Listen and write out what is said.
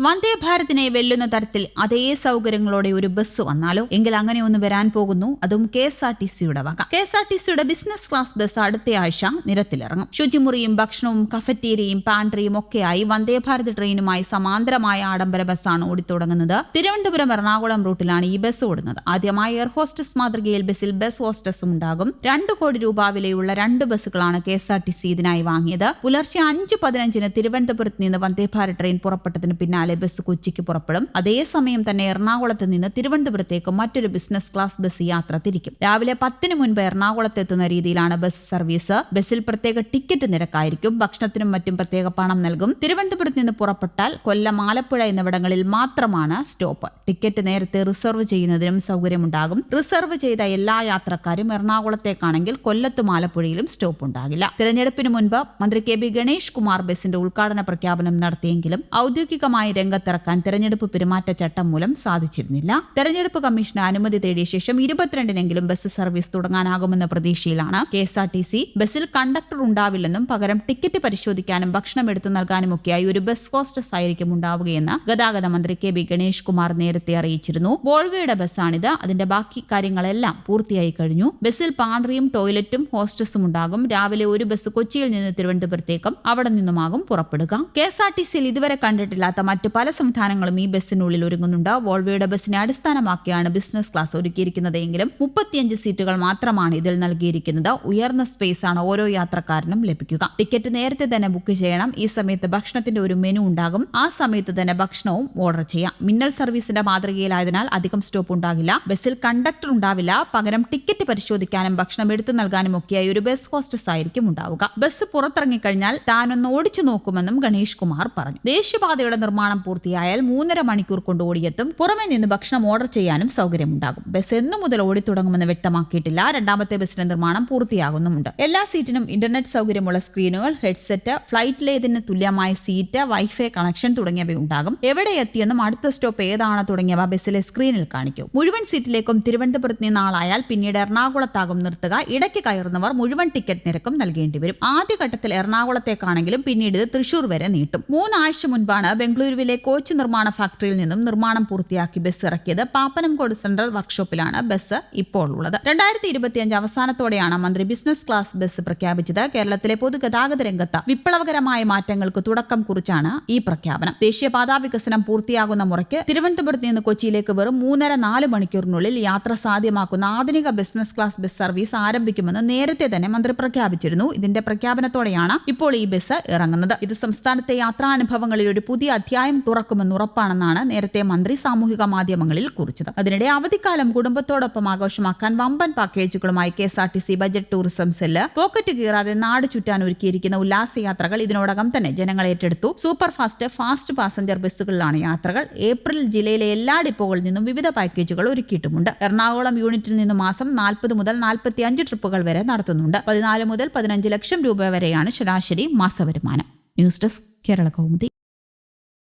വന്ദേ ഭാരതിനെ വെല്ലുന്ന തരത്തിൽ അതേ സൗകര്യങ്ങളോടെ ഒരു ബസ് വന്നാലോ? എങ്കിൽ അങ്ങനെ ഒന്ന് വരാൻ പോകുന്നു. അതും KSRTCയുടെ വക. KSRTCയുടെ ബിസിനസ് ക്ലാസ് ബസ് അടുത്ത ആഴ്ച നിരത്തിലിറങ്ങും. ശുചിമുറിയും ഭക്ഷണവും കഫറ്റീരിയയും പാൻട്രിയും ഒക്കെയായി വന്ദേ ഭാരത് ട്രെയിനുമായി സമാന്തരമായ ആഡംബര ബസ്സാണ് ഓടിത്തുടങ്ങുന്നത്. തിരുവനന്തപുരം എറണാകുളം റൂട്ടിലാണ് ഈ ബസ് ഓടുന്നത്. ആദ്യമായി എയർ ഹോസ്റ്റസ് മാതൃകയിൽ ബസ്സിൽ ബസ് ഹോസ്റ്റസും ഉണ്ടാകും. 2 കോടി രൂപ വിലയുള്ള 2 ബസ്സുകളാണ് KSRTC ഇതിനായി വാങ്ങിയത്. പുലർച്ചെ 5:15 തിരുവനന്തപുരത്ത് നിന്ന് വന്ദേ ഭാരത് ട്രെയിൻ പുറപ്പെട്ടതിന് പിന്നാലെ ബസ് കൊച്ചിക്ക് പുറപ്പെടും. അതേസമയം തന്നെ എറണാകുളത്ത് നിന്ന് തിരുവനന്തപുരത്തേക്ക് മറ്റൊരു ബിസിനസ് ക്ലാസ് ബസ് യാത്ര തിരിക്കും. രാവിലെ 10 മുൻപ് എറണാകുളത്ത് എത്തുന്ന രീതിയിലാണ് ബസ് സർവീസ്. ബസ്സിൽ പ്രത്യേക ടിക്കറ്റ് നിരക്കായിരിക്കും. ഭക്ഷണത്തിനും മറ്റും പ്രത്യേക പണം നൽകും. തിരുവനന്തപുരത്ത് നിന്ന് പുറപ്പെട്ടാൽ കൊല്ലം, ആലപ്പുഴ എന്നിവിടങ്ങളിൽ മാത്രമാണ് സ്റ്റോപ്പ്. ടിക്കറ്റ് നേരത്തെ റിസർവ് ചെയ്യുന്നതിനും സൗകര്യമുണ്ടാകും. റിസർവ് ചെയ്ത എല്ലാ യാത്രക്കാരും എറണാകുളത്തേക്കാണെങ്കിൽ കൊല്ലത്തും ആലപ്പുഴയിലും സ്റ്റോപ്പ് ഉണ്ടാകില്ല. തിരഞ്ഞെടുപ്പിന് മുൻപ് മന്ത്രി KB ഗണേഷ് കുമാർ ബസിന്റെ ഉദ്ഘാടന പ്രഖ്യാപനം നടത്തിയെങ്കിലും ഔദ്യോഗികമായി രംഗത്തിറക്കാൻ തെരഞ്ഞെടുപ്പ് പെരുമാറ്റച്ചട്ടം മൂലം സാധിച്ചിരുന്നില്ല. തെരഞ്ഞെടുപ്പ് കമ്മീഷന് അനുമതി തേടിയ ശേഷം 22-നെങ്കിലും ബസ് സർവീസ് തുടങ്ങാനാകുമെന്ന പ്രതീക്ഷയിലാണ് KSRTC. ബസ്സിൽ കണ്ടക്ടർ ഉണ്ടാവില്ലെന്നും പകരം ടിക്കറ്റ് പരിശോധിക്കാനും ഭക്ഷണം എടുത്തു നൽകാനുമൊക്കെയായി ഒരു ബസ് ഹോസ്റ്റസ് ആയിരിക്കും ഉണ്ടാവുകയെന്ന് ഗതാഗത മന്ത്രി KB ഗണേഷ് കുമാർ നേരത്തെ അറിയിച്ചിരുന്നു. വോൾവോയുടെ ബസ്സാണിത്. അതിന്റെ ബാക്കി കാര്യങ്ങളെല്ലാം പൂർത്തിയായി കഴിഞ്ഞു. ബസ്സിൽ പാൻട്രിയും ടോയ്ലറ്റും ഹോസ്റ്റസും ഉണ്ടാകും. രാവിലെ ഒരു ബസ് കൊച്ചിയിൽ നിന്ന് തിരുവനന്തപുരത്തേക്കും അവിടെ നിന്നുമാകും പുറപ്പെടുക. KSRTCയിൽ ഇതുവരെ കണ്ടിട്ടില്ലാത്ത മറ്റ് പല സംവിധാനങ്ങളും ഈ ബസ്സിനുള്ളിൽ ഒരുങ്ങുന്നുണ്ട്. വോൾവോയുടെ ബസ്സിനെ അടിസ്ഥാനമാക്കിയാണ് ബിസിനസ് ക്ലാസ് ഒരുക്കിയിരിക്കുന്നത്. എങ്കിലും 35 സീറ്റുകൾ മാത്രമാണ് ഇതിൽ നൽകിയിരിക്കുന്നത്. ഉയർന്ന സ്പേസ് ആണ് ഓരോ യാത്രക്കാരനും ലഭിക്കുക. ടിക്കറ്റ് നേരത്തെ തന്നെ ബുക്ക് ചെയ്യണം. ഈ സമയത്ത് ഭക്ഷണത്തിന്റെ ഒരു മെനു ഉണ്ടാകും. ആ സമയത്ത് തന്നെ ഭക്ഷണവും ഓർഡർ ചെയ്യാം. മിന്നൽ സർവീസിന്റെ മാതൃകയിലായതിനാൽ അധികം സ്റ്റോപ്പ് ഉണ്ടാകില്ല. ബസ്സിൽ കണ്ടക്ടർ ഉണ്ടാവില്ല. പകരം ടിക്കറ്റ് പരിശോധിക്കാനും ഭക്ഷണം എടുത്തു നൽകാനും ഒക്കെയായി ഒരു ബസ് ഹോസ്റ്റസ് ആയിരിക്കും ഉണ്ടാവുക. ബസ് പുറത്തിറങ്ങിക്കഴിഞ്ഞാൽ താനൊന്ന് ഓടിച്ചു നോക്കുമെന്നും ഗണേഷ് കുമാർ പറഞ്ഞു. ദേശീയപാതയുടെ നിർമ്മാണം പൂർത്തിയായാൽ 3.5 മണിക്കൂർ കൊണ്ട് ഓടിയെത്തും. പുറമെ നിന്ന് ഭക്ഷണം ഓർഡർ ചെയ്യാനും സൗകര്യമുണ്ടാകും. ബസ് എന്നു മുതൽ ഓടിത്തുടങ്ങുമെന്ന് വ്യക്തമാക്കിയിട്ടില്ല. 2ാമത്തെ ബസിന്റെ നിർമ്മാണം പൂർത്തിയാകുന്നുമുണ്ട്. എല്ലാ സീറ്റിനും ഇന്റർനെറ്റ് സൗകര്യമുള്ള സ്ക്രീനുകൾ, ഹെഡ്സെറ്റ്, ഫ്ലൈറ്റിലേതിന് തുല്യമായ സീറ്റ്, വൈഫൈ കണക്ഷൻ തുടങ്ങിയവ ഉണ്ടാകും. എവിടെ എത്തിയെന്നും അടുത്ത സ്റ്റോപ്പ് ഏതാണ് തുടങ്ങിയവ ബസ്സിലെ സ്ക്രീനിൽ കാണിക്കും. മുഴുവൻ സീറ്റിലേക്കും തിരുവനന്തപുരത്ത് നിന്ന് ആളായാൽ പിന്നീട് എറണാകുളത്താകും നിർത്തുക. ഇടയ്ക്ക് കയറുന്നവർ മുഴുവൻ ടിക്കറ്റ് നിരക്കും നൽകേണ്ടി വരും. ആദ്യഘട്ടത്തിൽ എറണാകുളത്തേക്കാണെങ്കിലും പിന്നീട് ഇത് തൃശൂർ വരെ നീട്ടും. 3 ആഴ്ച മുൻപാണ് ബംഗളൂരുവിലെ കോച്ച് നിർമ്മാണ ഫാക്ടറിയിൽ നിന്നും നിർമ്മാണം പൂർത്തിയാക്കി ബസ് ഇറക്കിയത്. പാപ്പനംകോട് സെൻട്രൽ വർക്ക്ഷോപ്പിലാണ് ബസ് ഇപ്പോൾ ഉള്ളത്. 2025 അവസാനത്തോടെയാണ് മന്ത്രി ബിസിനസ് ക്ലാസ് ബസ് പ്രഖ്യാപിച്ചത്. കേരളത്തിലെ പൊതുഗതാഗത രംഗത്ത് വിപ്ലവകരമായ മാറ്റങ്ങൾക്ക് തുടക്കം കുറിച്ചാണ് ഈ പ്രഖ്യാപനം. ദേശീയപാതാ വികസനം പൂർത്തിയാകുന്ന മുറയ്ക്ക് തിരുവനന്തപുരത്ത് നിന്ന് കൊച്ചിയിലേക്ക് വെറും 3.5-4 മണിക്കൂറിനുള്ളിൽ യാത്ര സാധ്യമാക്കുന്ന ആധുനിക ബിസിനസ് ക്ലാസ് ബസ് സർവീസ് ആരംഭിക്കുമെന്ന് നേരത്തെ തന്നെ മന്ത്രി പ്രഖ്യാപിച്ചിരുന്നു. ഇതിന്റെ പ്രഖ്യാപനത്തോടെയാണ് ഇപ്പോൾ ഈ ബസ് ഇറങ്ങുന്നത്. ഇത് സംസ്ഥാനത്തെ യാത്രാനുഭവങ്ങളിൽ ഒരു പുതിയ അധ്യായം തുറക്കുമെന്ന് ഉറപ്പാണെന്നാണ് നേരത്തെ മന്ത്രി സാമൂഹിക മാധ്യമങ്ങളിൽ കുറിച്ചത്. അതിനിടെ അവധിക്കാലം കുടുംബത്തോടൊപ്പം ആഘോഷമാക്കാൻ വമ്പൻ പാക്കേജുകളുമായി KSRTC budget tourism cell pocket കീറാതെ നാട് ചുറ്റാൻ ഒരുക്കിയിരിക്കുന്ന ഉല്ലാസയാത്രകൾ ഇതിനോടകം തന്നെ ജനങ്ങൾ ഏറ്റെടുത്തു. സൂപ്പർ ഫാസ്റ്റ് പാസഞ്ചർ ബസ്സുകളിലാണ് യാത്രകൾ. ഏപ്രിൽ ജില്ലയിലെ എല്ലാ ഡിപ്പോകളിൽ നിന്നും വിവിധ പാക്കേജുകൾ ഒരുക്കിയിട്ടുമുണ്ട്. എറണാകുളം യൂണിറ്റിൽ നിന്ന് മാസം 40 മുതൽ 45 ട്രിപ്പുകൾ വരെ നടത്തുന്നുണ്ട്. 14 മുതൽ 15 ലക്ഷം രൂപ വരെയാണ് ശരാശരി മാസവരുമാനം. News desk Kerala Kaumudi.